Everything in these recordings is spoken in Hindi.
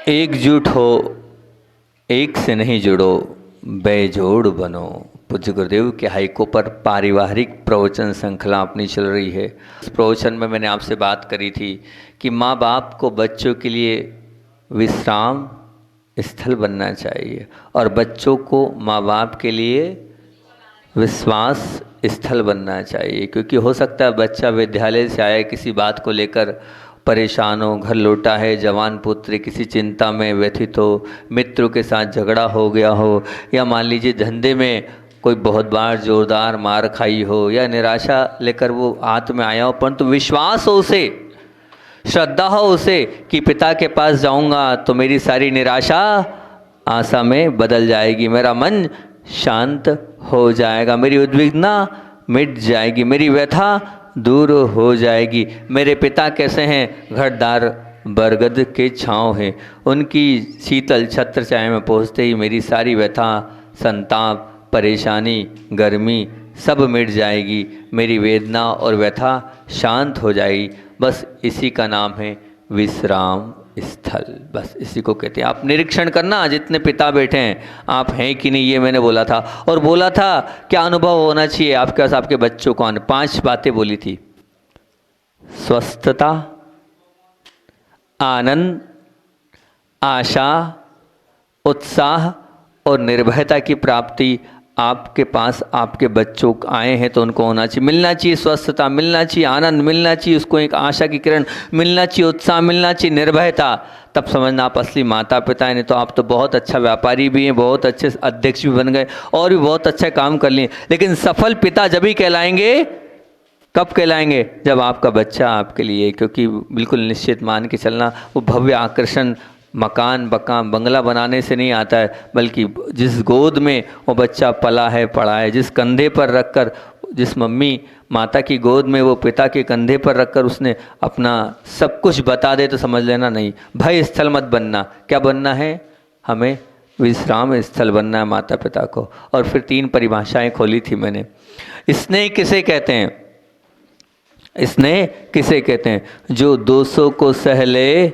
एकजुट हो, एक से नहीं जुड़ो, बेजोड़ बनो। पूज्य गुरुदेव के हाइको पर पारिवारिक प्रवचन श्रृंखला अपनी चल रही है। इस प्रवचन में मैंने आपसे बात करी थी कि माँ बाप को बच्चों के लिए विश्राम स्थल बनना चाहिए और बच्चों को माँ बाप के लिए विश्वास स्थल बनना चाहिए। क्योंकि हो सकता है बच्चा विद्यालय से आया किसी बात को लेकर परेशान हो, घर लौटा है जवान पुत्र किसी चिंता में व्यथित हो, मित्रों के साथ झगड़ा हो गया हो, या मान लीजिए धंधे में कोई बहुत बार जोरदार मार खाई हो, या निराशा लेकर वो हाथ में आया हो, परंतु विश्वास हो उसे, श्रद्धा हो उसे कि पिता के पास जाऊंगा तो मेरी सारी निराशा आशा में बदल जाएगी, मेरा मन शांत हो जाएगा, मेरी उद्विग्नता मिट जाएगी, मेरी व्यथा दूर हो जाएगी। मेरे पिता कैसे हैं? घरदार बरगद के छाँव हैं, उनकी शीतल छत्र छाया में पहुँचते ही मेरी सारी व्यथा, संताप, परेशानी, गर्मी सब मिट जाएगी, मेरी वेदना और व्यथा शांत हो जाएगी। बस इसी का नाम है विश्राम स्थल। बस इसी को कहते हैं। आप निरीक्षण करना, जितने पिता बैठे हैं आप हैं कि नहीं, ये मैंने बोला था। और बोला था क्या अनुभव होना चाहिए आपके पास आपके बच्चों को। 5 बातें बोली थी। स्वस्थता, आनंद, आशा, उत्साह और निर्भयता की प्राप्ति आपके पास आपके बच्चों आए हैं तो उनको होना चाहिए, मिलना चाहिए। स्वस्थता मिलना चाहिए, आनंद मिलना चाहिए, उसको एक आशा की किरण मिलना चाहिए, उत्साह मिलना चाहिए, निर्भयता। तब समझना आप असली माता पिता हैं। नहीं तो आप तो बहुत अच्छा व्यापारी भी हैं, बहुत अच्छे अध्यक्ष भी बन गए और भी बहुत अच्छा काम कर लिए, लेकिन सफल पिता जब ही कहलाएंगे, कब कहलाएंगे? जब आपका बच्चा आपके लिए, क्योंकि बिल्कुल निश्चित मान के चलना वो भव्य आकर्षण मकान बंगला बनाने से नहीं आता है, बल्कि जिस गोद में वो बच्चा पला है पड़ा है, जिस कंधे पर रखकर, जिस मम्मी माता की गोद में वो पिता के कंधे पर रखकर उसने अपना सब कुछ बता दे तो समझ लेना नहीं, भय स्थल मत बनना। क्या बनना है? हमें विश्राम स्थल बनना है माता पिता को। और फिर 3 परिभाषाएं खोली थी मैंने। स्नेह किसे कहते हैं? स्नेह किसे कहते हैं? जो दोषों को सह ले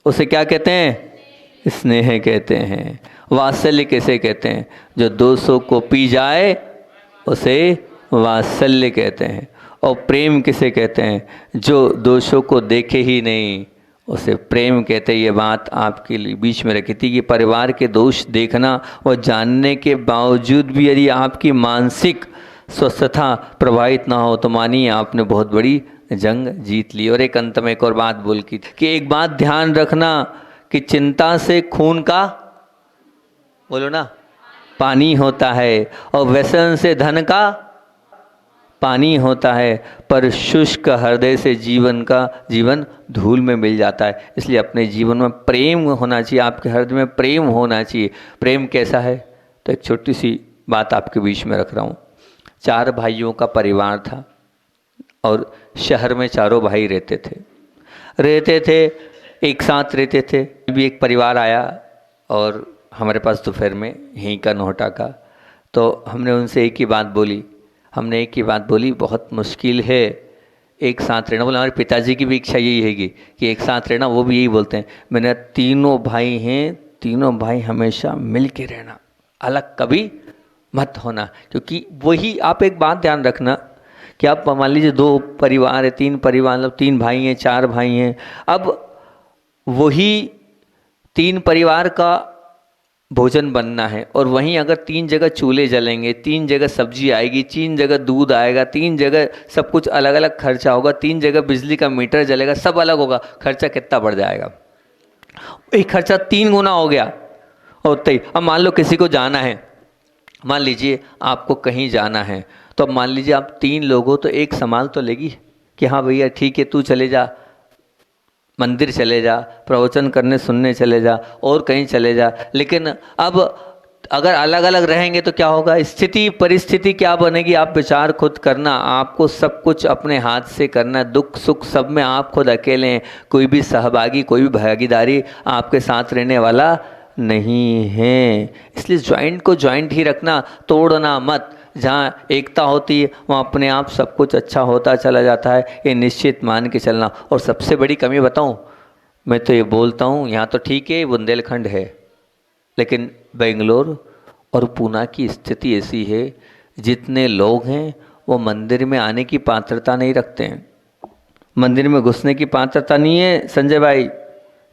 उसे क्या कहते हैं? स्नेह कहते हैं। वात्सल्य किसे कहते हैं? जो दोषों को पी जाए उसे वात्सल्य कहते हैं। और प्रेम किसे कहते हैं? जो दोषों को देखे ही नहीं उसे प्रेम कहते हैं। ये बात आपके लिए बीच में रखी थी कि परिवार के दोष देखना और जानने के बावजूद भी यदि आपकी मानसिक स्वस्थता प्रभावित ना हो तो मानिए आपने बहुत बड़ी जंग जीत ली। और एक अंत में एक और बात बोल की कि एक बात ध्यान रखना कि चिंता से खून का, बोलो ना, पानी होता है, और व्यसन से धन का पानी होता है, पर शुष्क हृदय से जीवन धूल में मिल जाता है। इसलिए अपने जीवन में प्रेम होना चाहिए, आपके हृदय में प्रेम होना चाहिए। प्रेम कैसा है? तो एक छोटी सी बात आपके बीच में रख रहा हूँ। 4 भाइयों का परिवार था और शहर में चारों भाई रहते थे, एक साथ रहते थे। भी एक परिवार आया और हमारे पास दोपहर में यहीं का नोहटा का, तो हमने उनसे एक ही बात बोली, बहुत मुश्किल है एक साथ रहना। बोला हमारे पिताजी की भी इच्छा यही है कि एक साथ रहना, वो भी यही बोलते हैं। मैंने 3 भाई हैं, 3 भाई हमेशा मिल के रहना, अलग कभी मत होना। क्योंकि वही आप एक बात ध्यान रखना कि आप मान लीजिए 2 परिवार है, 3 परिवार, मतलब 3 भाई हैं, 4 भाई हैं। अब वही 3 परिवार का भोजन बनना है और वहीं अगर 3 जगह चूल्हे जलेंगे, 3 जगह सब्जी आएगी, 3 जगह दूध आएगा, 3 जगह सब कुछ अलग अलग खर्चा होगा, 3 जगह बिजली का मीटर जलेगा, सब अलग होगा, खर्चा कितना बढ़ जाएगा? एक खर्चा 3 गुना हो गया होता ही। अब मान लो किसी को जाना है, मान लीजिए आपको कहीं जाना है, तो अब मान लीजिए आप 3 लोग हो तो एक संभाल तो लेगी कि हाँ भैया ठीक है तू चले जा, मंदिर चले जा, प्रवचन करने सुनने चले जा, और कहीं चले जा। लेकिन अब अगर अलग अलग रहेंगे तो क्या होगा? स्थिति परिस्थिति क्या बनेगी? आप विचार खुद करना। आपको सब कुछ अपने हाथ से करना, दुख सुख सब में आप खुद अकेले हैं, कोई भी सहभागी, कोई भी भागीदारी आपके साथ रहने वाला नहीं है। इसलिए ज्वाइंट को ज्वाइंट ही रखना, तोड़ना मत। जहाँ एकता होती है वहाँ अपने आप सब कुछ अच्छा होता चला जाता है, ये निश्चित मान के चलना। और सबसे बड़ी कमी बताऊँ, मैं तो ये बोलता हूँ यहाँ तो ठीक है बुंदेलखंड है, लेकिन बेंगलोर और पूना की स्थिति ऐसी है, जितने लोग हैं वो मंदिर में आने की पात्रता नहीं रखते हैं, मंदिर में घुसने की पात्रता नहीं है। संजय भाई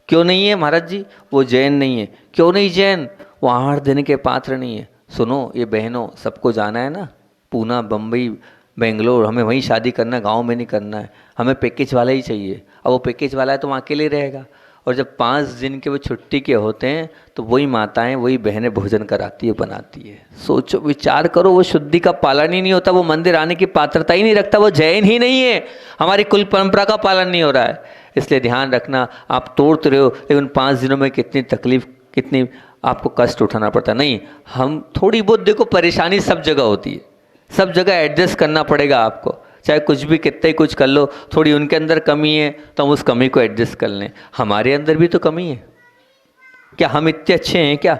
क्यों नहीं है महाराज जी? वो जैन नहीं है। क्यों नहीं जैन? वो आहार देने के पात्र नहीं है। सुनो ये बहनों, सबको जाना है ना पूना, बम्बई, बेंगलोर, हमें वहीं शादी करना है, गांव में नहीं करना है। हमें पैकेज वाला ही चाहिए। अब वो पैकेज वाला है तो वहाँ अकेले रहेगा, और जब 5 दिन के वो छुट्टी के होते हैं तो वही माताएं, वही बहनें भोजन कराती है, बनाती है। सोचो, विचार करो, वो शुद्धि का पालन ही नहीं होता, वो मंदिर आने की पात्रता ही नहीं रखता, वो जैन ही नहीं है, हमारी कुल परंपरा का पालन नहीं हो रहा है। इसलिए ध्यान रखना, आप तोड़ते रहे हो, लेकिन 5 दिनों में कितनी तकलीफ, कितनी आपको कष्ट उठाना पड़ता है। नहीं, हम थोड़ी बहुत, देखो परेशानी सब जगह होती है, सब जगह एडजस्ट करना पड़ेगा आपको, चाहे कुछ भी कितना ही कुछ कर लो। थोड़ी उनके अंदर कमी है तो हम उस कमी को एडजस्ट कर लें। हमारे अंदर भी तो कमी है, क्या हम इतने अच्छे हैं क्या?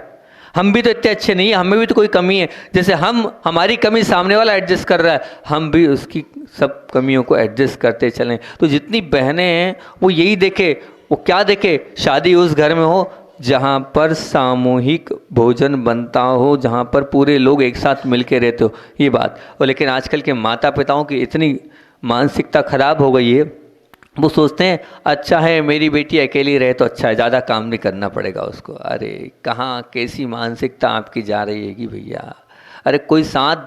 हम भी तो इतने अच्छे नहीं है, हमें भी तो कोई कमी है। जैसे हम, हमारी कमी सामने वाला एडजस्ट कर रहा है, हम भी उसकी सब कमियों को एडजस्ट करते चलें। तो जितनी बहनें हैं वो यही देखे, वो क्या देखे, शादी उस घर में हो जहाँ पर सामूहिक भोजन बनता हो, जहाँ पर पूरे लोग एक साथ मिलके रहते हो, ये बात। और लेकिन आजकल के माता पिताओं की इतनी मानसिकता खराब हो गई है, वो सोचते हैं अच्छा है मेरी बेटी अकेली रहे तो अच्छा है, ज़्यादा काम नहीं करना पड़ेगा उसको। अरे कहाँ, कैसी मानसिकता आपकी जा रही है कि भैया, अरे कोई साथ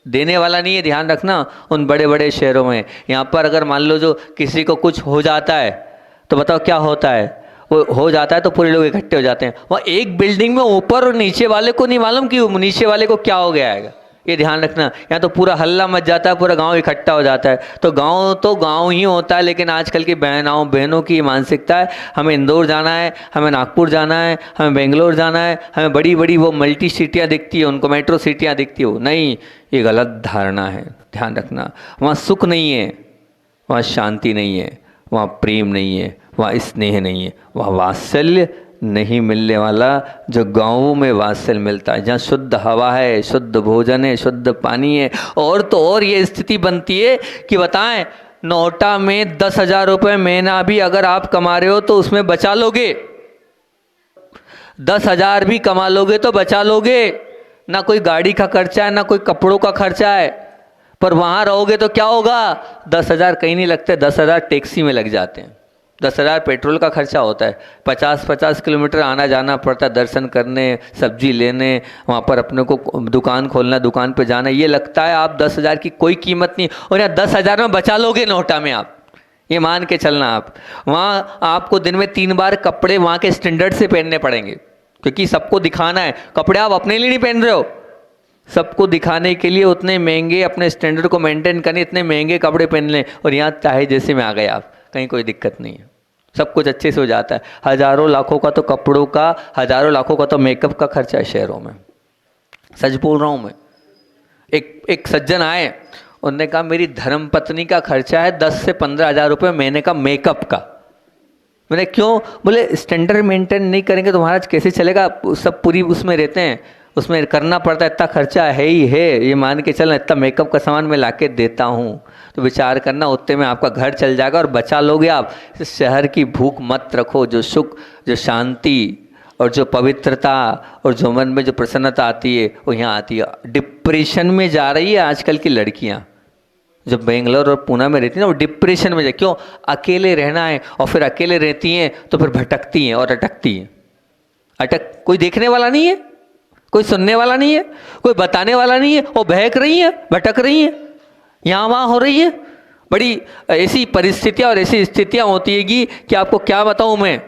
देने वाला नहीं है। ध्यान रखना, उन बड़े बड़े शहरों में, यहाँ पर अगर मान लो जो किसी को कुछ हो जाता है तो बताओ क्या होता है, वो हो जाता है तो पूरे लोग इकट्ठे हो जाते हैं। वहाँ एक बिल्डिंग में ऊपर और नीचे वाले को नहीं मालूम कि नीचे वाले को क्या हो गया है, ये ध्यान रखना। यहाँ तो पूरा हल्ला मच जाता है, पूरा गांव इकट्ठा हो जाता है। तो गांव ही होता है, लेकिन आजकल की बहनों की मानसिकता है हमें इंदौर जाना है, हमें नागपुर जाना है, हमें बेंगलोर जाना है, हमें बड़ी बड़ी वो मल्टी सिटियाँ दिखती है, उनको मेट्रो सिटियाँ दिखती हो। नहीं, ये गलत धारणा है, ध्यान रखना। वहाँ सुख नहीं है, वहाँ शांति नहीं है, वहाँ प्रेम नहीं है, वहाँ स्नेह नहीं है, वहाँ वात्सल्य नहीं मिलने वाला जो गाँवों में वात्सल्य मिलता है, जहाँ शुद्ध हवा है, शुद्ध भोजन है, शुद्ध पानी है। और तो और ये स्थिति बनती है कि बताएं, नोटा में 10,000 रुपये महीना भी अगर आप कमा रहे हो तो उसमें बचा लोगे, 10,000 भी कमा लोगे तो बचा लोगे। ना कोई गाड़ी का खर्चा है, ना कोई कपड़ों का खर्चा है। पर वहाँ रहोगे तो क्या होगा, 10,000 कहीं नहीं लगते, 10,000 टैक्सी में लग जाते हैं, 10,000 पेट्रोल का खर्चा होता है, 50-50 किलोमीटर आना जाना पड़ता है दर्शन करने, सब्जी लेने, वहाँ पर अपने को दुकान खोलना, दुकान पे जाना। ये लगता है आप 10,000 की कोई कीमत नहीं, और यहाँ 10,000 में बचा लोगे नोटा में आप, ये मान के चलना। आप वहाँ आपको दिन में 3 बार कपड़े वहाँ के स्टैंडर्ड से पहनने पड़ेंगे, क्योंकि सबको दिखाना है। कपड़े आप अपने लिए नहीं पहन रहे हो, सबको दिखाने के लिए उतने महंगे, अपने स्टैंडर्ड को मेंटेन करने इतने महंगे कपड़े पहन लें। और यहाँ चाहे जैसे में आ गए आप, कहीं कोई दिक्कत नहीं है, सब कुछ अच्छे से हो जाता है। हज़ारों लाखों का तो कपड़ों का, हज़ारों लाखों का तो मेकअप का खर्चा है शहरों में, सच बोल रहा हूँ मैं। एक सज्जन आए, उन्होंने कहा मेरी धर्मपत्नी का खर्चा है 10 से 15,000 रुपये महीने का मेकअप का। मैंने क्यों? बोले स्टैंडर्ड मेंटेन नहीं करेंगे तो महाराज कैसे चलेगा, सब पूरी उसमें रहते हैं, उसमें करना पड़ता है, इतना खर्चा है ही है, ये मान के चलना, इतना मेकअप का सामान मैं लाके देता हूँ। तो विचार करना, उतने में आपका घर चल जाएगा और बचा लोगे आप। शहर की भूख मत रखो, जो सुख, जो शांति और जो पवित्रता और जो मन में जो प्रसन्नता आती है वो यहाँ आती है। डिप्रेशन में जा रही है आजकल की लड़कियाँ, जो बेंगलोर और पूना में रहती हैं ना, वो डिप्रेशन में क्यों? अकेले रहना है, और फिर अकेले रहती हैं तो फिर भटकती हैं और अटकती हैं। कोई देखने वाला नहीं है, कोई सुनने वाला नहीं है, कोई बताने वाला नहीं है, वो बहक रही है, भटक रही है, यहाँ वहाँ हो रही है। बड़ी ऐसी परिस्थितियाँ और ऐसी स्थितियाँ होती है कि आपको क्या बताऊँ मैं।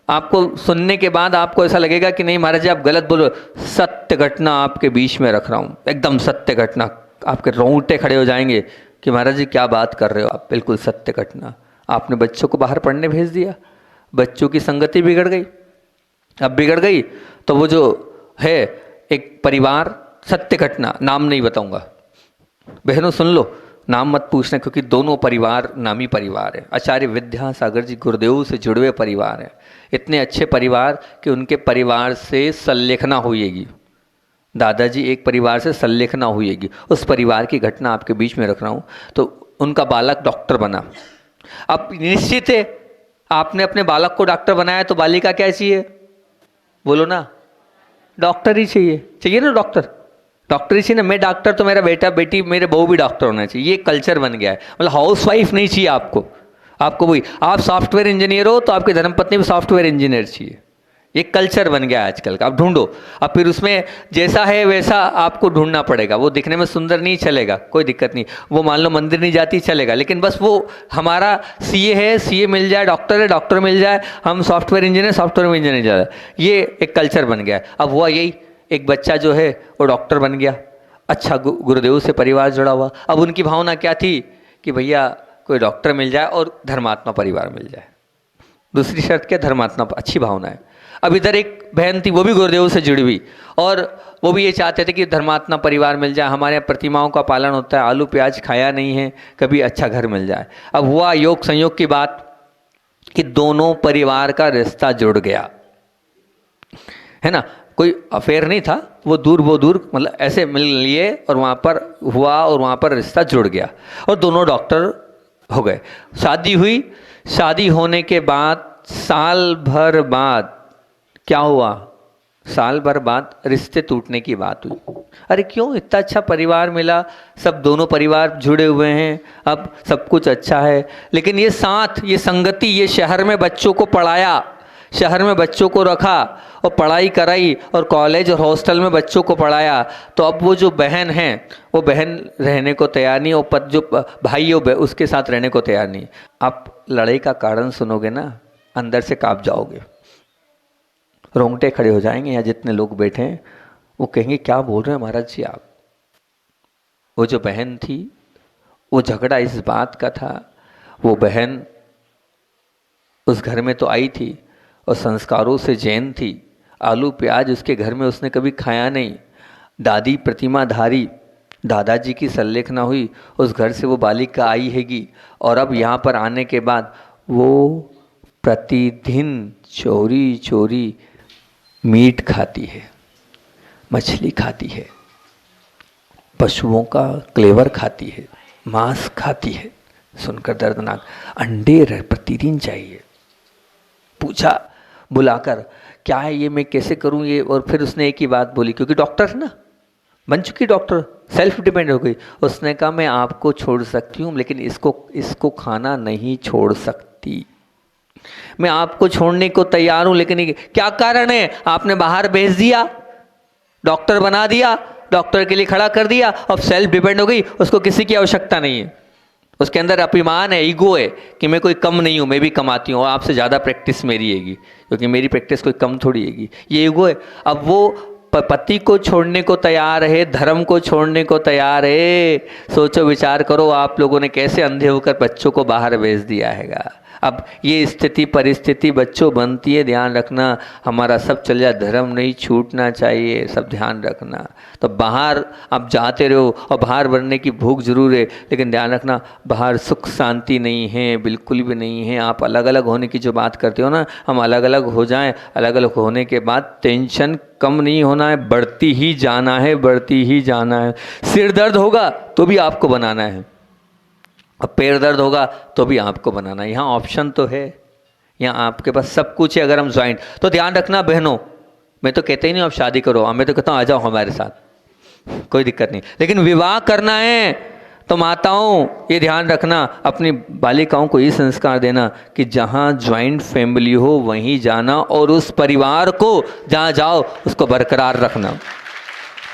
आपको सुनने के बाद आपको ऐसा लगेगा कि नहीं महाराज जी आप गलत बोलो। सत्य घटना आपके बीच में रख रहा हूँ, एकदम सत्य घटना, आपके रोंगटे खड़े हो जाएंगे कि महाराज जी क्या बात कर रहे हो आप, बिल्कुल सत्य घटना। आपने बच्चों को बाहर पढ़ने भेज दिया, बच्चों की संगति बिगड़ गई। अब बिगड़ गई तो वो जो है एक परिवार, सत्य घटना, नाम नहीं बताऊंगा, बहनों सुन लो, नाम मत पूछना, क्योंकि दोनों परिवार नामी परिवार है। आचार्य विद्यासागर जी गुरुदेव से जुड़े हुए परिवार हैं, इतने अच्छे परिवार कि उनके परिवार से संलेखना हुईगी। दादाजी एक परिवार से संलेखना हुईगी, उस परिवार की घटना आपके बीच में रख रहा हूँ। तो उनका बालक डॉक्टर बना। अब निश्चित है आपने अपने बालक को डॉक्टर बनाया तो बालिका क्या चाहिए? बोलो ना, डॉक्टर ही चाहिए। चाहिए ना डॉक्टर? डॉक्टर ही चाहिए ना। मैं डॉक्टर तो मेरा बेटा बेटी मेरे बहू भी डॉक्टर होना चाहिए। ये कल्चर बन गया है। मतलब हाउस वाइफ नहीं चाहिए आपको, आपको वही, आप सॉफ्टवेयर इंजीनियर हो तो आपकी धर्मपत्नी भी सॉफ्टवेयर इंजीनियर चाहिए। ये कल्चर बन गया है आजकल का। आप ढूंढो, अब फिर उसमें जैसा है वैसा आपको ढूंढना पड़ेगा। वो दिखने में सुंदर नहीं चलेगा, कोई दिक्कत नहीं। वो मान लो मंदिर नहीं जाती चलेगा, लेकिन बस वो हमारा सीए है, सीए मिल जाए, डॉक्टर है, डॉक्टर मिल जाए, हम सॉफ्टवेयर इंजीनियर, सॉफ्टवेयर इंजीनियर जाए। ये एक कल्चर बन गया है। अब हुआ यही, एक बच्चा जो है वो डॉक्टर बन गया, अच्छा गुरुदेव से परिवार जुड़ा हुआ। अब उनकी भावना क्या थी कि भैया कोई डॉक्टर मिल जाए और धर्मात्मा परिवार मिल जाए। दूसरी शर्त क्या? धर्मात्मा, अच्छी भावना है। अब इधर एक बहन थी, वो भी गुरुदेव से जुड़ी हुई, और वो भी ये चाहते थे कि धर्मात्मा परिवार मिल जाए, हमारे यहाँ प्रतिमाओं का पालन होता है, आलू प्याज खाया नहीं है कभी, अच्छा घर मिल जाए। अब हुआ योग संयोग की बात कि दोनों परिवार का रिश्ता जुड़ गया, है ना। कोई अफेयर नहीं था, वो दूर मतलब ऐसे मिल लिए और वहाँ पर हुआ और वहाँ पर रिश्ता जुड़ गया और दोनों डॉक्टर हो गए। शादी हुई, शादी होने के बाद साल भर बाद क्या हुआ? साल भर बाद रिश्ते टूटने की बात हुई। अरे क्यों? इतना अच्छा परिवार मिला, सब दोनों परिवार जुड़े हुए हैं, अब सब कुछ अच्छा है, लेकिन ये साथ, ये संगति, ये शहर में बच्चों को पढ़ाया, शहर में बच्चों को रखा और पढ़ाई कराई और कॉलेज और हॉस्टल में बच्चों को पढ़ाया, तो अब वो जो बहन है वो बहन रहने को तैयार नहीं, और जो भाई है उसके साथ रहने को तैयार नहीं। आप लड़ाई का कारण सुनोगे ना, अंदर से कांप जाओगे, रोंगटे खड़े हो जाएंगे। यहाँ जितने लोग बैठे हैं वो कहेंगे क्या बोल रहे हैं महाराज जी आप। वो जो बहन थी, वो झगड़ा इस बात का था, वो बहन उस घर में तो आई थी और संस्कारों से जैन थी, आलू प्याज उसके घर में उसने कभी खाया नहीं, दादी प्रतिमाधारी, दादाजी की संलेखना हुई, उस घर से वो बालिका आई हैगी, और अब यहाँ पर आने के बाद वो प्रतिदिन चोरी चोरी मीट खाती है, मछली खाती है, पशुओं का क्लेवर खाती है, मांस खाती है। सुनकर दर्दनाक। अंडे प्रतिदिन चाहिए। पूछा बुलाकर क्या है ये, मैं कैसे करूं ये, और फिर उसने एक ही बात बोली, क्योंकि डॉक्टर है ना, बन चुकी डॉक्टर, सेल्फ डिपेंड हो गई। उसने कहा मैं आपको छोड़ सकती हूँ लेकिन इसको खाना नहीं छोड़ सकती। मैं आपको छोड़ने को तैयार हूं लेकिन क्या कारण है? आपने बाहर भेज दिया, डॉक्टर बना दिया, डॉक्टर के लिए खड़ा कर दिया, अब सेल्फ डिपेंड हो गई, उसको किसी की आवश्यकता नहीं है। उसके अंदर अभिमान है, ईगो है कि मैं कोई कम नहीं हूं, मैं भी कमाती हूँ और आपसे ज़्यादा प्रैक्टिस मेरी हैगी, क्योंकि मेरी प्रैक्टिस कोई कम थोड़ी हैगी, ये ईगो है। अब वो पति को छोड़ने को तैयार है, धर्म को छोड़ने को तैयार है। सोचो विचार करो, आप लोगों ने कैसे अंधे होकर बच्चों को बाहर भेज दिया हैगा। अब ये स्थिति परिस्थिति बच्चों बनती है, ध्यान रखना। हमारा सब चल जाए, धर्म नहीं छूटना चाहिए, सब ध्यान रखना। तो बाहर आप जाते रहो और बाहर बनने की भूख जरूर है, लेकिन ध्यान रखना बाहर सुख शांति नहीं है, बिल्कुल भी नहीं है। आप अलग अलग होने की जो बात करते हो ना, हम अलग अलग हो जाएं, अलग अलग होने के बाद टेंशन कम नहीं होना है, बढ़ती ही जाना है, बढ़ती ही जाना है। सिर दर्द होगा तो भी आपको बनाना है, अब पैर दर्द होगा तो भी आपको बनाना है। यहाँ ऑप्शन तो है, यहाँ आपके पास सब कुछ है। अगर हम ज्वाइंट, तो ध्यान रखना बहनों, मैं तो कहते ही नहीं आप शादी करो, मैं तो कहता हूँ आ जाओ हमारे साथ, कोई दिक्कत नहीं। लेकिन विवाह करना है तो माताओं ये ध्यान रखना, अपनी बालिकाओं को ये संस्कार देना कि जहाँ ज्वाइंट फैमिली हो वहीं जाना, और उस परिवार को जहाँ जाओ उसको बरकरार रखना।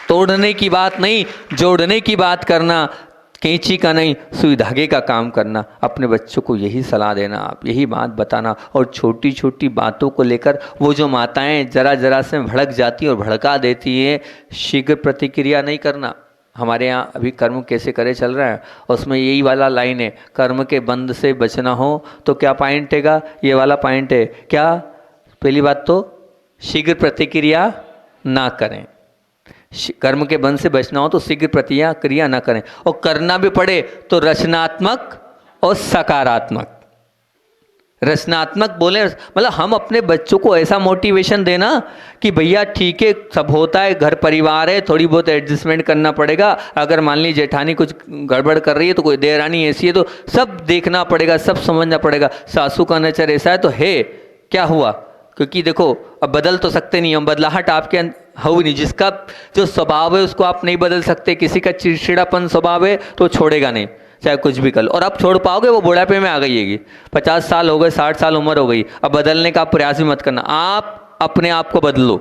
तोड़ने की बात नहीं, जोड़ने की बात करना, कैंची का नहीं सुई धागे का काम करना। अपने बच्चों को यही सलाह देना, आप यही बात बताना। और छोटी छोटी बातों को लेकर वो जो माताएं जरा जरा से भड़क जाती हैं और भड़का देती हैं, शीघ्र प्रतिक्रिया नहीं करना। हमारे यहाँ अभी कर्म कैसे करे चल रहा है, उसमें यही वाला लाइन है, कर्म के बंध से बचना हो तो क्या पॉइंट हैगा, ये वाला पॉइंट है क्या। पहली बात तो शीघ्र प्रतिक्रिया ना करें, कर्म के बंध से बचना हो तो शीघ्र प्रतिक्रिया ना करें, और करना भी पड़े तो रचनात्मक और सकारात्मक। रचनात्मक बोले, मतलब हम अपने बच्चों को ऐसा मोटिवेशन देना कि भैया ठीक है, सब होता है, घर परिवार है, थोड़ी बहुत एडजस्टमेंट करना पड़ेगा। अगर मान ली जेठानी कुछ गड़बड़ कर रही है तो कोई देरानी ऐसी है तो सब देखना पड़ेगा, सब समझना पड़ेगा। सासू का नेचर ऐसा है तो है, क्या हुआ, क्योंकि देखो अब बदल तो सकते नहीं हम, बदलाहट आपके हो नहीं। जिसका जो स्वभाव है उसको आप नहीं बदल सकते। किसी का चिड़चिड़ापन स्वभाव है तो छोड़ेगा नहीं, चाहे कुछ भी कर लो। और आप छोड़ पाओगे, वो बुढ़ापे में आ गई है, 50 साल हो गए, 60 साल उम्र हो गई, अब बदलने का प्रयास भी मत करना। आप अपने आप को बदलो,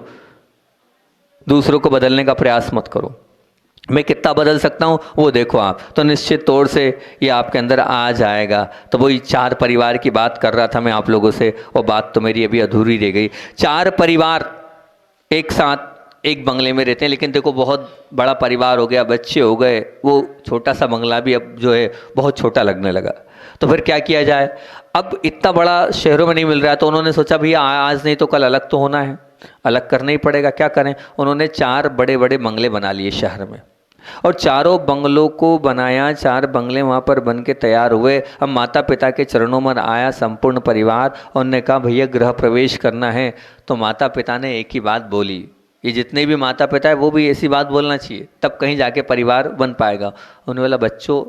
दूसरों को बदलने का प्रयास मत करो। मैं कितना बदल सकता हूँ वो देखो आप, तो निश्चित तौर से ये आपके अंदर आ जाएगा। तो वही 4 परिवार की बात कर रहा था मैं आप लोगों से, वो बात तो मेरी अभी अधूरी रह गई। 4 परिवार एक साथ एक बंगले में रहते हैं, लेकिन देखो बहुत बड़ा परिवार हो गया, बच्चे हो गए, वो छोटा सा बंगला भी अब जो है बहुत छोटा लगने लगा। तो फिर क्या किया जाए, अब इतना बड़ा शहरों में नहीं मिल रहा है, तो उन्होंने सोचा भैया आज नहीं तो कल अलग तो होना है, अलग करना ही पड़ेगा, क्या करें। उन्होंने 4 बड़े बड़े बंगले बना लिए शहर में, और चारों बंगलों को बनाया, 4 बंगले वहाँ पर बन के तैयार हुए। अब माता पिता के चरणों में आया संपूर्ण परिवार, और उन्होंने कहा भैया गृह प्रवेश करना है। तो माता पिता ने एक ही बात बोली, ये जितने भी माता पिता है वो भी ऐसी बात बोलना चाहिए, तब कहीं जाके परिवार बन पाएगा। उन्होंने बोला बच्चों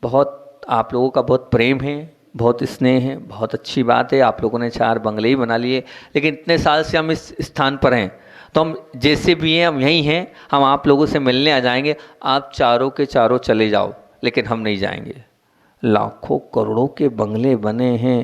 बहुत आप लोगों का बहुत प्रेम है, बहुत स्नेह है, बहुत अच्छी बात है, आप लोगों ने 4 बंगले ही बना लिए, लेकिन इतने साल से हम इस स्थान पर हैं, तो हम जैसे भी हैं हम यहीं हैं, हम आप लोगों से मिलने आ जाएंगे, आप चारों के चारों चले जाओ, लेकिन हम नहीं जाएंगे। लाखों करोड़ों के बंगले बने हैं,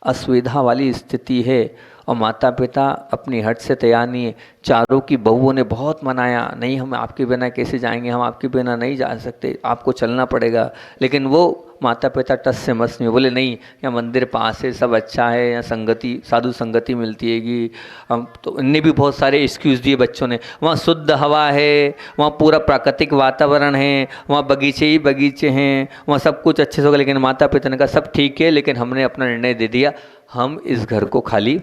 असुविधा वाली स्थिति है, और माता पिता अपनी हट से तैयार नहीं है। चारों की बहुओं ने बहुत मनाया, नहीं हम आपके बिना कैसे जाएंगे, हम आपके बिना नहीं जा सकते, आपको चलना पड़ेगा। लेकिन वो माता पिता टस से मस नहीं, बोले नहीं, यहाँ मंदिर पास है, सब अच्छा है, यहाँ संगति साधु संगति मिलती हैगी। हम तो इनने भी बहुत सारे एक्सक्यूज़ दिए बच्चों ने, वहाँ शुद्ध हवा है, वहाँ पूरा प्राकृतिक वातावरण है, वहाँ बगीचे ही बगीचे हैं, वहाँ सब कुछ अच्छे से होगा। लेकिन माता पिता ने कहा सब ठीक है, लेकिन हमने अपना निर्णय दे दिया, हम इस घर को खाली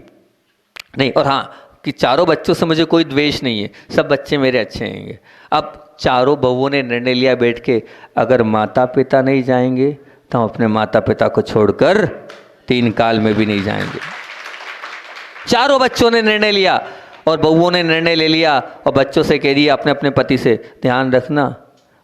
नहीं। और हाँ कि चारों बच्चों से मुझे कोई द्वेष नहीं है, सब बच्चे मेरे अच्छे हैं। अब चारों बहुओं ने निर्णय लिया बैठ के, अगर माता पिता नहीं जाएंगे तो हम अपने माता पिता को छोड़कर 3 काल में भी नहीं जाएंगे। चारों बच्चों ने निर्णय लिया, और बहुओं ने निर्णय ले लिया, और बच्चों से कह दिया अपने अपने पति से, ध्यान रखना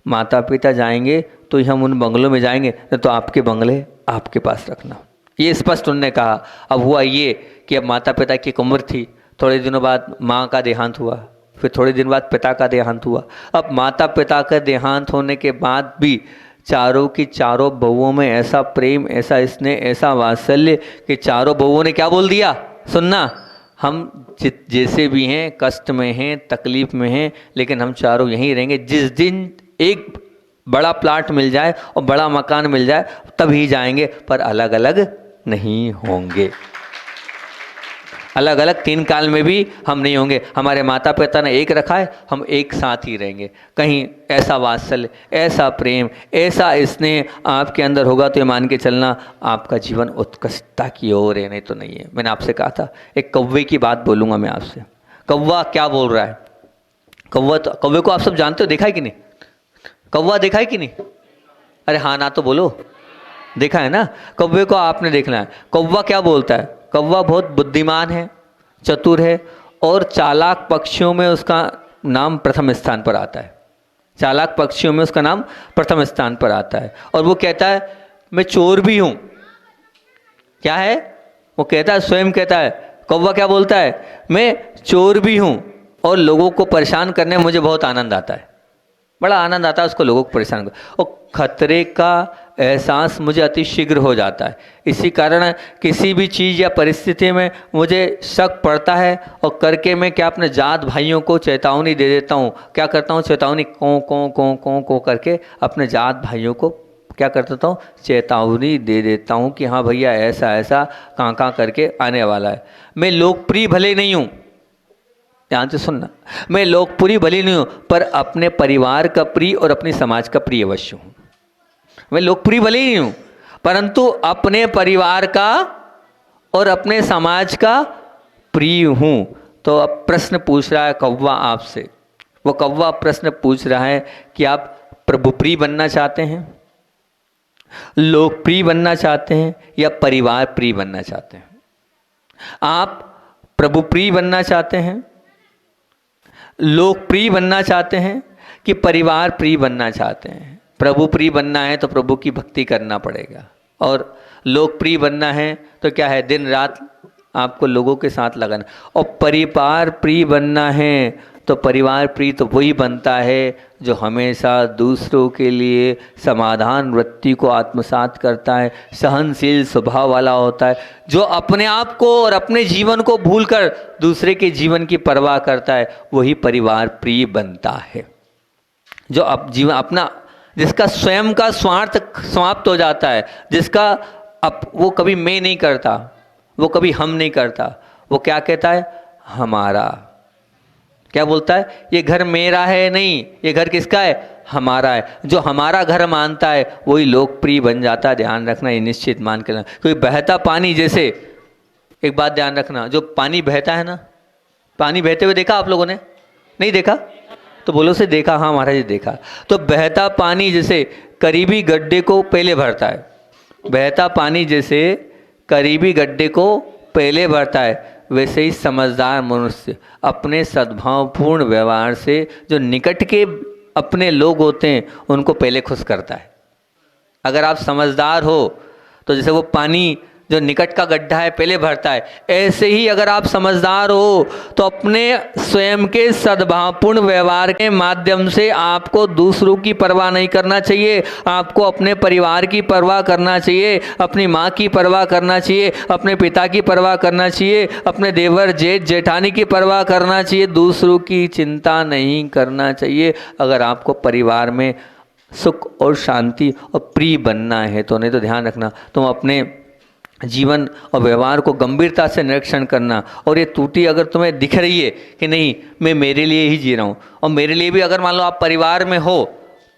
माता पिता जाएंगे तो ही हम उन बंगलों में जाएंगे, तो आपके बंगले आपके पास रखना। ये स्पष्ट उन्होंने कहा। अब हुआ ये कि अब माता पिता की एक उम्र थी, थोड़े दिनों बाद माँ का देहांत हुआ, फिर थोड़े दिन बाद पिता का देहांत हुआ। अब माता पिता का देहांत होने के बाद भी चारों की चारों बहुओं में ऐसा प्रेम, ऐसा स्नेह, ऐसा वात्सल्य कि चारों बहुओं ने क्या बोल दिया, सुनना हम जैसे भी हैं, कष्ट में हैं, तकलीफ में हैं, लेकिन हम चारों यहीं रहेंगे। जिस दिन एक बड़ा प्लाट मिल जाए और बड़ा मकान मिल जाए तभी जाएंगे, पर अलग अलग नहीं होंगे। अलग अलग 3 काल में भी हम नहीं होंगे। हमारे माता पिता ने एक रखा है, हम एक साथ ही रहेंगे। कहीं ऐसा वात्सल्य, ऐसा प्रेम, ऐसा स्नेह आपके अंदर होगा तो ये मान के चलना आपका जीवन उत्कृष्टता की ओर है, नहीं तो नहीं है। मैंने आपसे कहा था एक कौवे की बात बोलूँगा मैं आपसे। कौवा क्या बोल रहा है, कौवे को आप सब जानते हो, देखा है कि नहीं, कौवा देखा है कि नहीं? अरे हाँ ना तो बोलो, देखा है ना। कौवे को आपने देखना है, कौवा क्या बोलता है। कौवा बहुत बुद्धिमान है, चतुर है, और चालाक पक्षियों में उसका नाम प्रथम स्थान पर आता है। चालाक पक्षियों में उसका नाम प्रथम स्थान पर आता है। और वो कहता है मैं चोर भी हूँ। क्या है वो कहता है, स्वयं कहता है। कौवा क्या बोलता है, मैं चोर भी हूँ और लोगों को परेशान करने में मुझे बहुत आनंद आता है, बड़ा आनंद आता है उसको लोगों को परेशान कर, और खतरे का एहसास मुझे अति शीघ्र हो जाता है। इसी कारण किसी भी चीज़ या परिस्थिति में मुझे शक पड़ता है, और करके मैं क्या अपने जात भाइयों को चेतावनी दे देता हूँ। क्या करता हूँ, चेतावनी को करके अपने जात भाइयों को क्या कर देता हूँ, चेतावनी दे देता हूँ कि हाँ भैया ऐसा ऐसा काँ करके आने वाला है। मैं लोकप्रिय भले नहीं हूँ, ध्यान से सुनना, मैं लोकप्रिय भले नहीं हूँ, पर अपने परिवार का प्रिय और अपने समाज का प्रिय अवश्य हूँ। मैं लोकप्रिय भले ही नहीं हूँ, परंतु अपने परिवार का और अपने समाज का प्रिय हूँ। तो अब प्रश्न पूछ रहा है कौवा आपसे, वो कौवा प्रश्न पूछ रहा है कि आप प्रभु प्रिय बनना चाहते हैं, लोकप्रिय बनना चाहते हैं या परिवार प्रिय बनना चाहते हैं? आप प्रभु प्रिय बनना चाहते हैं, लोकप्रिय बनना चाहते हैं कि परिवार प्रिय बनना चाहते हैं? प्रभु प्रिय बनना है तो प्रभु की भक्ति करना पड़ेगा, और लोकप्रिय बनना है तो क्या है, दिन रात आपको लोगों के साथ लगाना। और परिवार प्रिय बनना है तो परिवार प्रिय तो वही बनता है जो हमेशा दूसरों के लिए समाधान वृत्ति को आत्मसात करता है, सहनशील स्वभाव वाला होता है, जो अपने आप को और अपने जीवन को भूलकर दूसरे के जीवन की परवाह करता है, वही परिवार प्रिय बनता है। जो जीवन अपना, जिसका स्वयं का स्वार्थ समाप्त हो जाता है, जिसका वो कभी मैं नहीं करता, वो कभी हम नहीं करता, वो क्या कहता है, हमारा। क्या बोलता है, ये घर मेरा है नहीं, ये घर किसका है, हमारा है। जो हमारा घर मानता है वही लोकप्रिय बन जाता है। ध्यान रखना, ये निश्चित मान के लेना। कोई बहता पानी, जैसे एक बात ध्यान रखना, जो पानी बहता है ना, पानी बहते हुए देखा आप लोगों ने? नहीं देखा तो बोलो से देखा। हाँ महाराज जी देखा। तो बहता पानी जैसे करीबी गड्ढे को पहले भरता है, बहता पानी जैसे करीबी गड्ढे को पहले भरता है, वैसे ही समझदार मनुष्य अपने सद्भावपूर्ण व्यवहार से जो निकट के अपने लोग होते हैं उनको पहले खुश करता है। अगर आप समझदार हो तो जैसे वो पानी जो निकट का गड्ढा है पहले भरता है, ऐसे ही अगर आप समझदार हो तो अपने स्वयं के सद्भावपूर्ण व्यवहार के माध्यम से आपको दूसरों की परवाह नहीं करना चाहिए, आपको अपने परिवार की परवाह करना चाहिए, अपनी माँ की परवाह करना चाहिए, अपने पिता की परवाह करना चाहिए, अपने देवर जेठ जेठानी की परवाह करना चाहिए, दूसरों की चिंता नहीं करना चाहिए। अगर आपको परिवार में सुख और शांति और प्रिय बनना है तो, नहीं तो ध्यान रखना, तुम अपने जीवन और व्यवहार को गंभीरता से निरीक्षण करना। और ये त्रुटि अगर तुम्हें दिख रही है कि नहीं मैं मेरे लिए ही जी रहा हूँ, और मेरे लिए भी अगर मान लो आप परिवार में हो,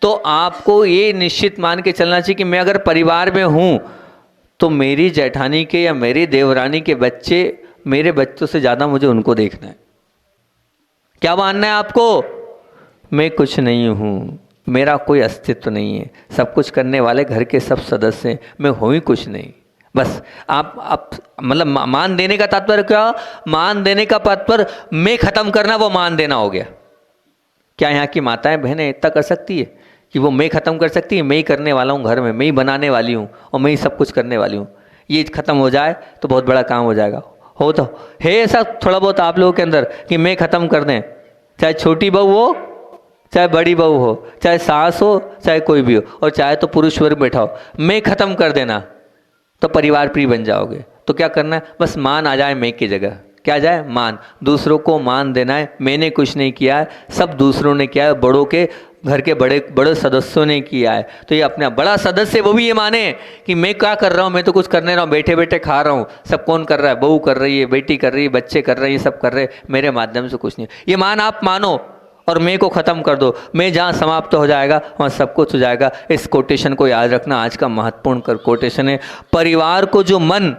तो आपको ये निश्चित मान के चलना चाहिए कि मैं अगर परिवार में हूँ तो मेरी जेठानी के या मेरी देवरानी के बच्चे मेरे बच्चों से ज़्यादा मुझे उनको देखना है। क्या मानना है आपको? मैं कुछ नहीं हूँ, मेरा कोई अस्तित्व नहीं है, सब कुछ करने वाले घर के सब सदस्य हैं, मैं हूँ ही कुछ नहीं। बस आप मतलब मान देने का तात्पर्य क्या? मान देने का तात्पर्य मैं खत्म करना, वो मान देना हो गया। क्या यहाँ की माताएं बहनें इतना कर सकती है कि वो मैं खत्म कर सकती है? मैं ही करने वाला हूँ घर में, मैं ही बनाने वाली हूँ और मैं ही सब कुछ करने वाली हूँ। ये खत्म हो जाए तो बहुत बड़ा काम हो जाएगा। हो तो है ऐसा थोड़ा बहुत आप लोगों के अंदर कि मैं खत्म कर दें, चाहे छोटी बहू हो, चाहे बड़ी बहू हो, चाहे सास हो, चाहे कोई भी हो, और चाहे तो पुरुष वर्ग बैठा हो, मैं खत्म कर देना तो परिवार प्रिय बन जाओगे। तो क्या करना है? बस मान आ जाए मैं की जगह। क्या आ जाए? मान। दूसरों को मान देना है, मैंने कुछ नहीं किया है, सब दूसरों ने किया है, बड़ों के घर के बड़े सदस्यों ने किया है। तो ये अपना बड़ा सदस्य वो भी ये माने कि मैं क्या कर रहा हूँ, मैं तो कुछ करने रहा हूँ, बैठे बैठे खा रहा हूँ, सब कौन कर रहा है, बहू कर रही है, बेटी कर रही है, बच्चे कर रहे हैं, सब कर रहे हैं, मेरे माध्यम से कुछ नहीं। ये मान आप मानो और मैं को ख़त्म कर दो। मैं जहाँ समाप्त हो जाएगा वहाँ सब कुछ हो जाएगा। इस कोटेशन को याद रखना, आज का महत्वपूर्ण कोटेशन है। परिवार को जो मन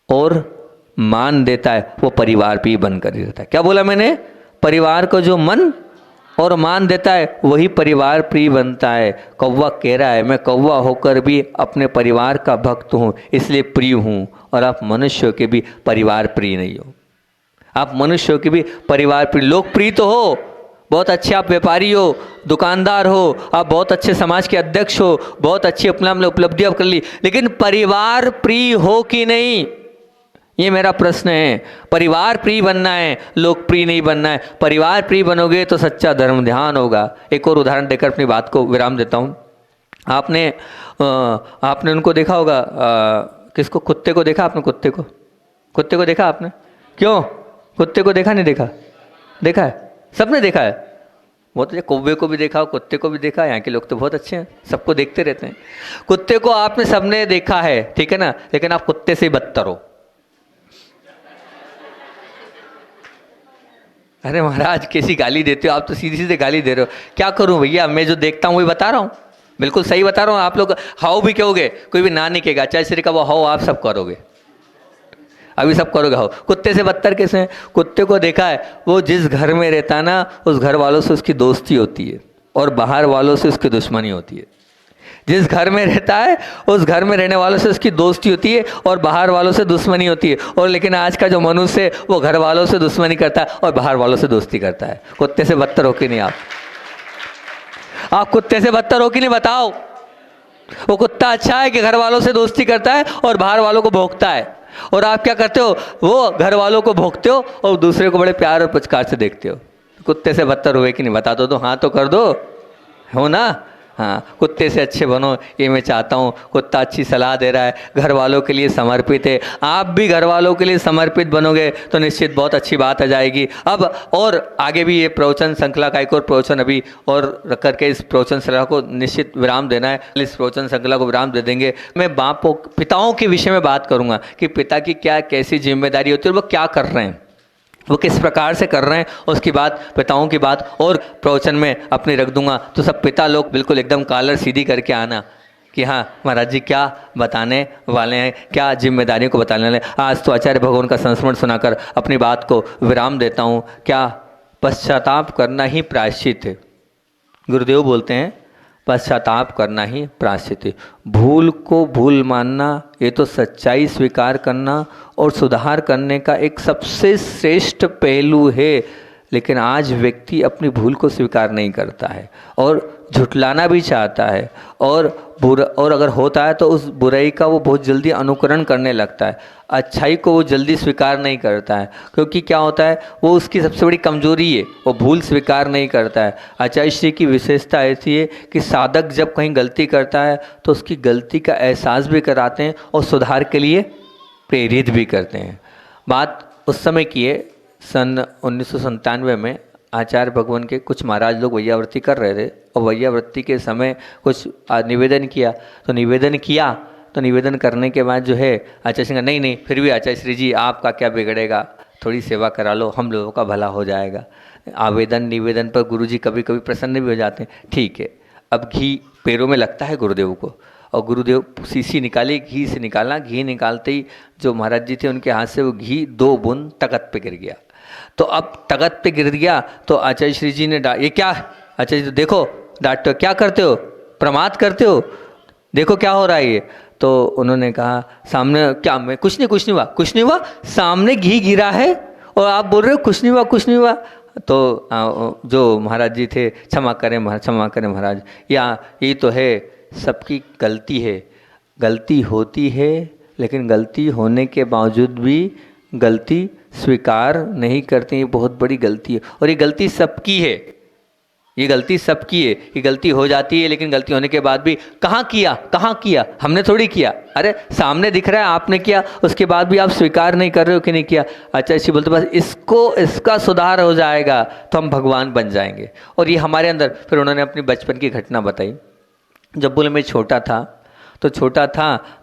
और मान देता है वो परिवार भी बनकर रहता है। क्या बोला मैंने? परिवार को जो मन और मान देता है वही परिवार प्रिय बनता है। कौवा कह रहा है मैं कौवा होकर भी अपने परिवार का भक्त हूँ, इसलिए प्रिय हूँ। और आप मनुष्यों के भी परिवार प्रिय नहीं हो, आप मनुष्यों के भी परिवार प्रिय। लोकप्रिय तो हो, बहुत अच्छे आप व्यापारी हो, दुकानदार हो, आप बहुत अच्छे समाज के अध्यक्ष हो, बहुत अच्छी अपना उपलब्धियाँ कर ली, लेकिन परिवार प्रिय हो कि नहीं, ये मेरा प्रश्न है। परिवार प्रिय बनना है, लोकप्रिय नहीं बनना है। परिवार प्रिय बनोगे तो सच्चा धर्म ध्यान होगा। एक और उदाहरण देकर अपनी बात को विराम देता हूँ। आपने उनको देखा होगा, किसको? कुत्ते को देखा आपने? कुत्ते को देखा आपने? क्यों कुत्ते को देखा? नहीं देखा? देखा है, सबने देखा है। बहुत अच्छे, कौवे को भी देखा, कुत्ते को भी देखा। यहाँ के लोग तो बहुत अच्छे हैं, सबको देखते रहते हैं। कुत्ते को आपने सबने देखा है, ठीक है ना, लेकिन आप कुत्ते से बदतर हो। अरे महाराज कैसी गाली देते हो आप, तो सीधी सीधे गाली दे रहे हो। क्या करूं भैया, मैं जो देखता हूं वही बता रहा हूं, बिल्कुल सही बता रहा हूं। आप लोग हाउ भी कहोगे, कोई भी ना नहीं कहेगा, चाहे श्री का वो हाउ आप सब करोगे, अभी सब करोगे हाउ। कुत्ते से बदतर कैसे हैं? कुत्ते को देखा है, वो जिस घर में रहता है ना, उस घर वालों से उसकी दोस्ती होती है और बाहर वालों से उसकी दुश्मनी होती है। जिस घर में रहता है उस घर में रहने वालों से उसकी दोस्ती होती है और बाहर वालों से दुश्मनी होती है। और लेकिन आज का जो मनुष्य है वो घर वालों से दुश्मनी करता है और बाहर वालों से दोस्ती करता है। कुत्ते से बदतर हो कि नहीं आप कुत्ते से बदतर हो कि नहीं बताओ? वो कुत्ता अच्छा है कि घर वालों से दोस्ती करता है और बाहर वालों को भौंकता है, और आप क्या करते हो? वो घर वालों को भौंकते हो और दूसरे को बड़े प्यार और पुचकार से देखते हो। कुत्ते से बदतर हुए कि नहीं बता दो तो हाँ तो कर दो, हो ना? हाँ, कुत्ते से अच्छे बनो ये मैं चाहता हूँ। कुत्ता अच्छी सलाह दे रहा है, घर वालों के लिए समर्पित है। आप भी घर वालों के लिए समर्पित बनोगे तो निश्चित बहुत अच्छी बात आ जाएगी। अब और आगे भी ये प्रवचन श्रृंखला का एक और प्रवचन अभी और रख करके इस प्रवचन श्रृंखला को निश्चित विराम देना है। इस प्रवचन श्रृंखला को विराम दे देंगे। मैं बापों पिताओं के विषय में बात करूँगा कि पिता की क्या कैसी जिम्मेदारी होती है और वो क्या कर रहे हैं, वो किस प्रकार से कर रहे हैं, उसकी बात पिताओं की बात और प्रवचन में अपनी रख दूंगा। तो सब पिता लोग बिल्कुल एकदम कॉलर सीधी करके आना कि हाँ महाराज जी क्या बताने वाले हैं, क्या जिम्मेदारियों को बताने वाले हैं। आज तो आचार्य भगवान का संस्मरण सुनाकर अपनी बात को विराम देता हूँ। क्या पश्चाताप करना ही प्रायश्चित है। गुरुदेव बोलते हैं पश्चाताप करना ही प्रायश्चित है। भूल को भूल मानना ये तो सच्चाई स्वीकार करना और सुधार करने का एक सबसे श्रेष्ठ पहलू है। लेकिन आज व्यक्ति अपनी भूल को स्वीकार नहीं करता है और झुटलाना भी चाहता है और अगर होता है तो उस बुराई का वो बहुत जल्दी अनुकरण करने लगता है। अच्छाई को वो जल्दी स्वीकार नहीं करता है, क्योंकि क्या होता है वो उसकी सबसे बड़ी कमजोरी है, वो भूल स्वीकार नहीं करता है। आचार्य श्री की विशेषता ऐसी है कि साधक जब कहीं गलती करता है तो उसकी गलती का एहसास भी कराते हैं और सुधार के लिए प्रेरित भी करते हैं। बात उस समय की है, सन 1997 में आचार्य भगवान के कुछ महाराज लोग वैयावृत्ति कर रहे थे और वैयावृत्ति के समय कुछ निवेदन किया तो निवेदन करने के बाद जो है आचार्य श्री नहीं फिर भी आचार्य श्री जी आपका क्या बिगड़ेगा, थोड़ी सेवा करा लो, हम लोगों का भला हो जाएगा। आवेदन निवेदन पर गुरुजी कभी कभी प्रसन्न भी हो जाते हैं। ठीक है, अब घी पैरों में लगता है गुरुदेव को और गुरुदेव शीशी निकाली, घी से निकालना, घी निकालते ही जो महाराज जी थे उनके हाथ से वो घी 2 बूंद तख्त पे गिर गया। तो अब तख्त पे गिर गया तो आचार्य श्री जी ने ये क्या आचार्य जी देखो, डांटते हो, क्या करते हो, प्रमाद करते हो, देखो क्या हो रहा है ये। तो उन्होंने कहा सामने क्या, मैं कुछ नहीं हुआ, सामने घी गिरा है और आप बोल रहे हो कुछ नहीं हुआ। तो जो महाराज जी थे क्षमा करें महाराज, ये तो है सबकी गलती है, गलती होती है, लेकिन गलती होने के बावजूद भी गलती स्वीकार नहीं करते, ये बहुत बड़ी गलती है। और ये गलती सबकी है, ये गलती हो जाती है, लेकिन गलती होने के बाद भी कहाँ किया, हमने थोड़ी किया, अरे सामने दिख रहा है आपने किया, उसके बाद भी आप स्वीकार नहीं कर रहे हो कि नहीं किया। अच्छा इसी बोलते बस इसका सुधार हो जाएगा तो हम भगवान बन जाएंगे। और ये हमारे अंदर, फिर उन्होंने अपनी बचपन की घटना बताई। जब बोले मैं छोटा था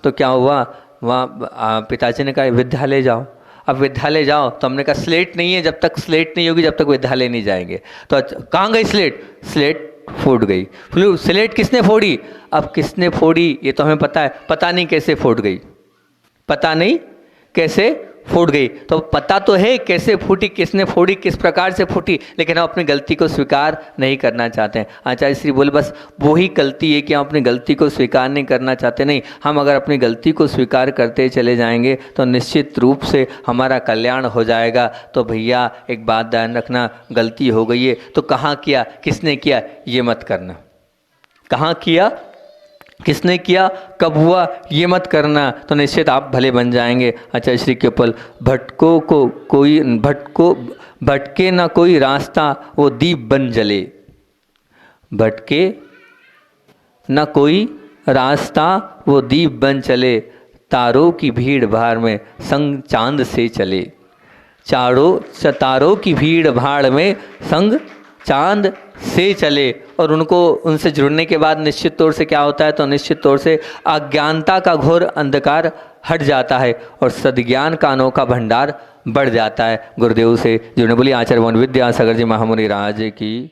तो क्या हुआ, वहाँ पिताजी ने कहा विद्यालय जाओ। अब विद्यालय जाओ तो हमने कहा स्लेट नहीं है, जब तक स्लेट नहीं होगी जब तक विद्यालय नहीं जाएंगे। तो कहाँ गई स्लेट फूट गई। स्लेट किसने फोड़ी? अब किसने फोड़ी ये तो हमें पता है, पता नहीं कैसे फूट गई, तो पता तो है कैसे फूटी, किसने फोड़ी, किस प्रकार से फूटी, लेकिन हम अपनी गलती को स्वीकार नहीं करना चाहते हैं। आचार्य श्री बोले बस वही गलती है कि हम अपनी गलती को स्वीकार नहीं करना चाहते। नहीं, हम अगर अपनी गलती को स्वीकार करते चले जाएंगे तो निश्चित रूप से हमारा कल्याण हो जाएगा। तो भैया एक बात ध्यान रखना, गलती हो गई है तो कहाँ किया, किसने किया, ये मत करना। कहाँ किया, किसने किया, कब हुआ, ये मत करना, तो निश्चित आप भले बन जाएंगे। आचार्य श्री के पल भटके ना कोई रास्ता वो दीप बन जले, भटके ना कोई रास्ता वो दीप बन चले, तारों की भीड़ भाड़ में संग चांद से चले, तारों की भीड़ भाड़ में संग चांद से चले। और उनसे जुड़ने के बाद निश्चित तौर से क्या होता है, तो निश्चित तौर से अज्ञानता का घोर अंधकार हट जाता है और सद्ज्ञान का अनोखा भंडार बढ़ जाता है। गुरुदेव से जुड़ने बोली आचार्य भगवान विद्यासागर जी महामुनि राज की।